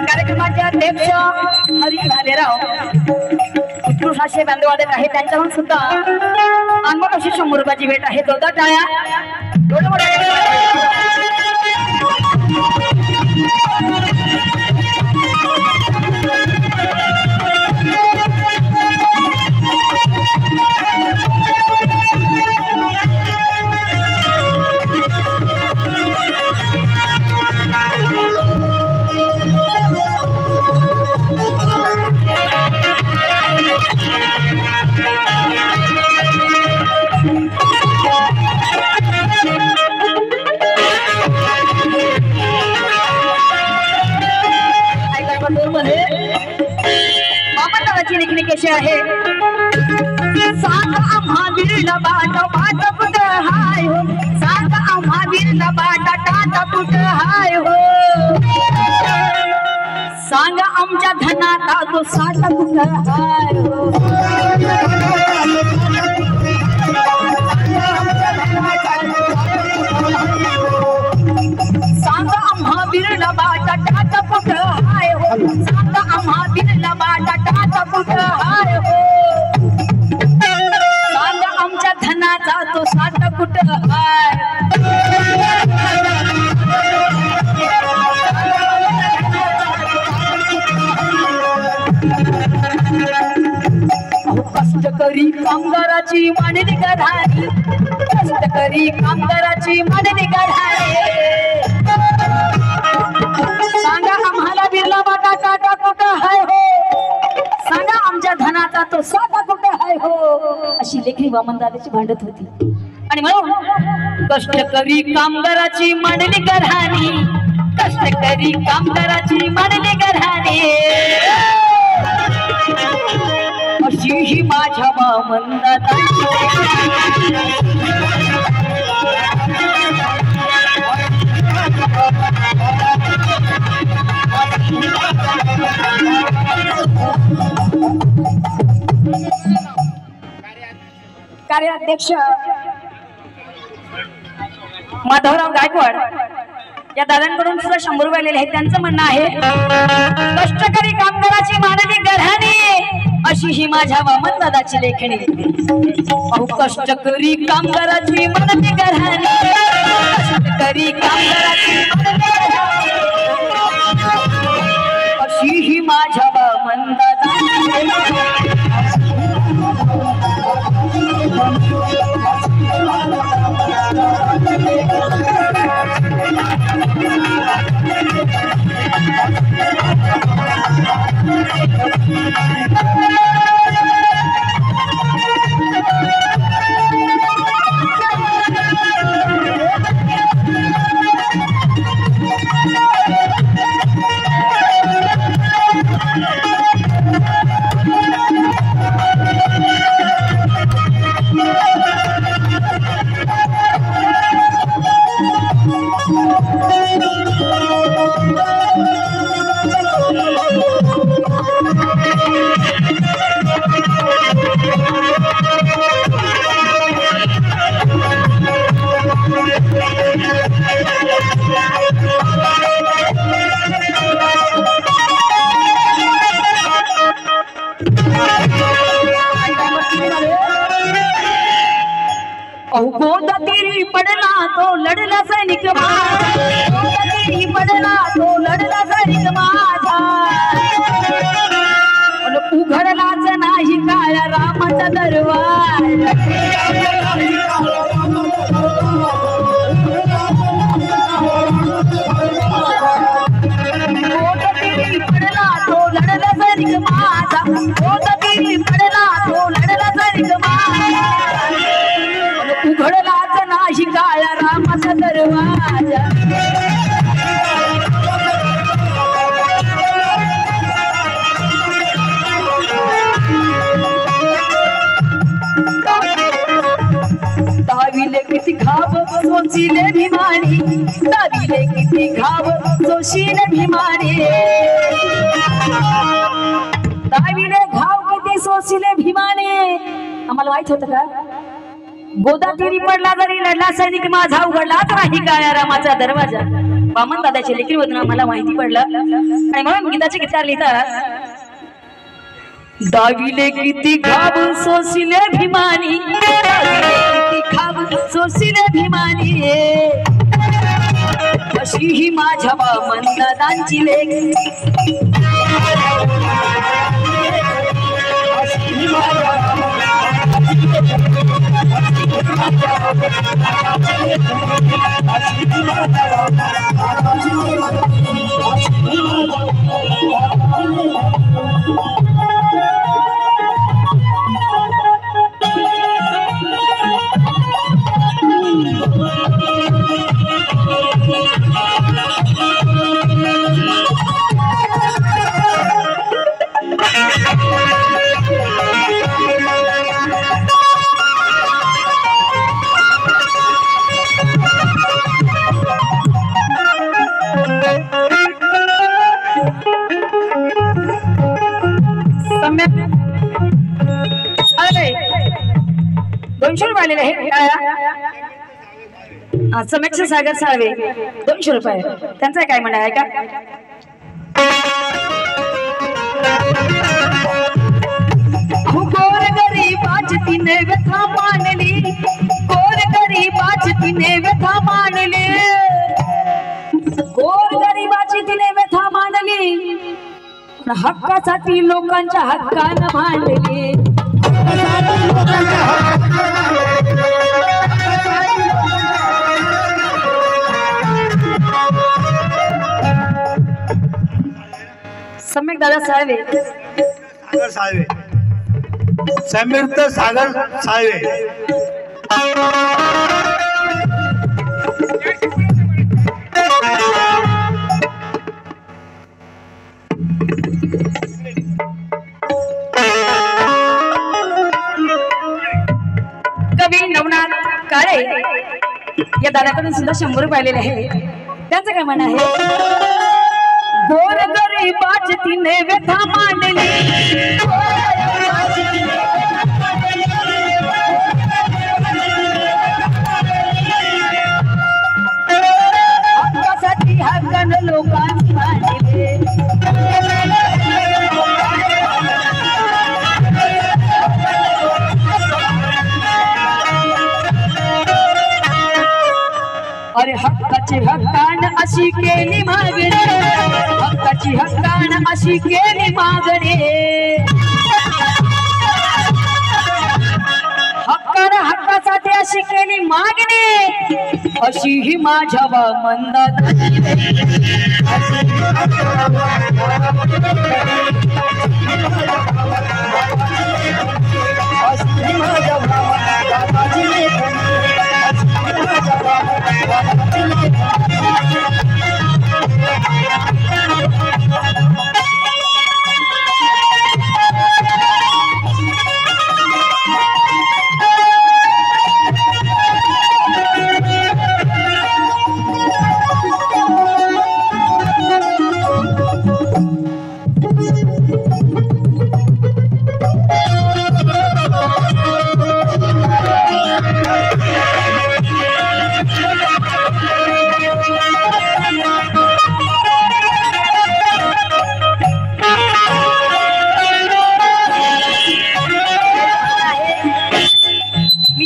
कार्यक्रमाचे अध्यक्ष हरी भालेराव उत्कृष्ट असे बंदवादक आहे, त्यांच्याहून सुद्धा अनमोल अशी 100 रुपयाची भेट आहे। जोरदार टाळ्या। लेखणी कशी आहे? सांग आम्हा वीरला बाट बाट कुठ हाय हो, सांग आम्हा वीरला बाट बाट कुठ हाय हो, सांग आमच्या धनाचा तो साठ कुठ हाय हो, सांग आम्हा वीरला बाट बाट कुठ हाय हो, सांग आम्हा वीरला बाट बाट कुठ हाय हो, सांग आमच्या धनाचा तो साठ कुठ हाय, कष्टकरी कामगाराची मांडणी घराणी, कष्टकरी कामगाराची मांडणी घराणी, सांगा आम्हाला बिरला बाटा टाटा कुठं हाय हो, सांगा आमच्या धनाचा तो साठा कुठं हाय हो, अशी लेखणी वामनदादाची भांडत होती। आणि म्हणून कष्टकरी कामगाराची मांडणी घराणी, कष्टकरी कामगाराची मांडणी घराणी, अशी ही माझ्या वामनदादाची कार्याध्यक्ष माधवराव गायकवाड या दादांकडून सुद्धा 100 रुपये आलेले आहेत। त्यांचं म्हणणं आहे, कष्टकरी कामगाराची मानवी घराणी, अशी ही माझ्या वामनदादाची लेखणी। अहो कष्टकरी कामगाराची मानवी घराणी, कष्टकरी कामगाराची मानवी घराणी, अशी ही माझ्या वामनदादाची लेखणी। गोद तेरी पडला तो लढला सैनिक माझा, गोद तेरी पडला तो लढला सैनिक माझा, उघडलाच नाही काळ्या रामाचा दरवाजा, गोद तेरी पडला तो लढला सैनिक माझा, गोद तेरी पडला तो लढला राही काळ्या रामाचा दरवाजा दाविले किती घाव सोशीले भीमानी दाविले किती घाव सोशीले भीमानी दाविले घाव किती सोशीले भीमाने आम्हाला माहित होतं का गोदा तीरी पडला जरी लढला सैनिक माझा उघडलाच राही काळ्या रामाचा दरवाजा वामन दादाचे लेखी होतं आम्हाला माहिती पडलं आणि म्हणून गीताचे गीतकार लिहितात दाविले किती घाव सोशीले भीमानी दाविले किती घाव सोशीले भीमानी अशी ही माझ्या वामन दादांची लेख समेक्ष सागर साळवे 200 रुपये त्यांचा काय म्हणणं आहे का गोर गरीबाची तिने व्यथा मांडली गोर गरीबाची तिने व्यथा मांडली गोर गरीबाची तिने व्यथा मांडली हक्कासाठी लोकांच्या हक्कानं मांडली सम्यक दादा साळवे सागर साळवे समीर्थ सागर साळवे कवी नवनाथ काळे या दादाकडून सुद्धा 100 रुपये आलेले आहे त्यांचं काय म्हणणं आहे गोर गरीबाची तिने व्यथा मांडली हक्कासाठी हक्कानं लोकांनी मांडले अरे हक्काची हक्कान अशी केली मागणी हक्काची हक्कान अशी केली मागणी हक्कानं हक्कासाठी अशी केली मागणी अशी ही माझ्या वामन दादाची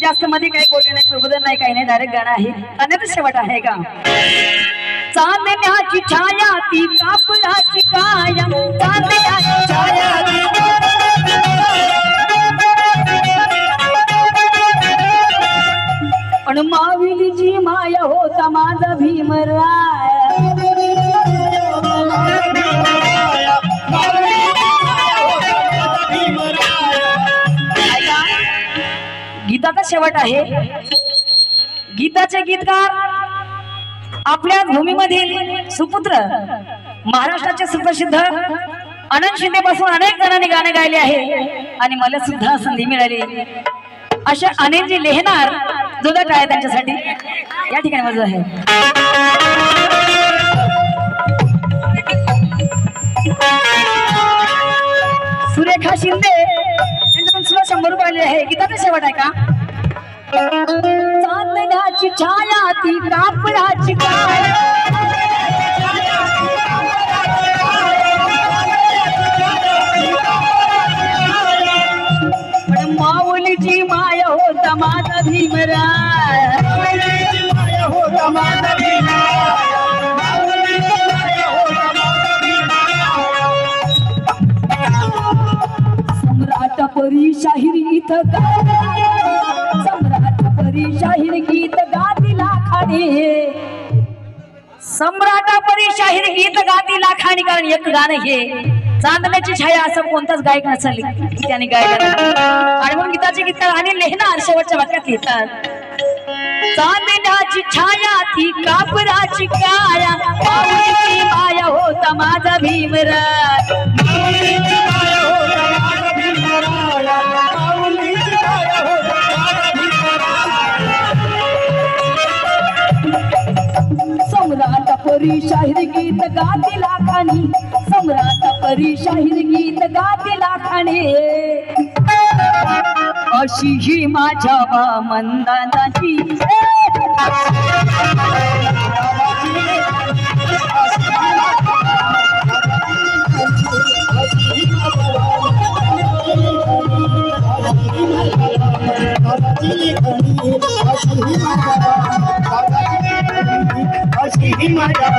जास्त मध्ये काही बोलले नाही प्रबोधन नाही काही नाही डायरेक्ट गाणं आहे अन्यथा शेवट आहे का चांदण्याची छाया ती कापडाची कायम चांदण्याची छाया पण माविलीची माया होता माझा भीमराय गीताचा शेवट आहे गीताचे गीतकार आपल्या भूमीमधील सुपुत्र महाराष्ट्राचे सुप्रसिद्ध अनंत शिंदे पासून अनेक जणांनी गाणे गायले आहे आणि मला सुद्धा संधी मिळाली अशा अनिलजी लेहनार जोरदार आहे त्यांच्यासाठी या ठिकाणी मजा आहे. सुरेखा शिंदे यांच्याकडून सुद्धा 100 रुपये आले आहे. गीताचा शेवट आहे का? चांदण्याची छाया ती कापडाची माऊलीची माया होता माझा भीमराय सम्राट परी शाहीर इथं सम्राट परी शाहीर गीत गाती लाखाने सम्राट परी शाहीर गीत गाती लाखाने कारण एक गाणं हे चांदण्याची छाया असं कोणताच गायक नसेल त्याने गायला आणि म्हणून गीताचे गीतकार आणि लेहनार शेवटच्या वाक्यात लिहितात चांदण्याची छाया ती कापराची काया माऊलीची माया होता माझा भीमराय सम्राट परी शाहीर गीत गाती लाखानी सम्राट परी शाहीर गीत गाती लाखाने अशी ही माझ्या मंदानाची अशी ही माझ्या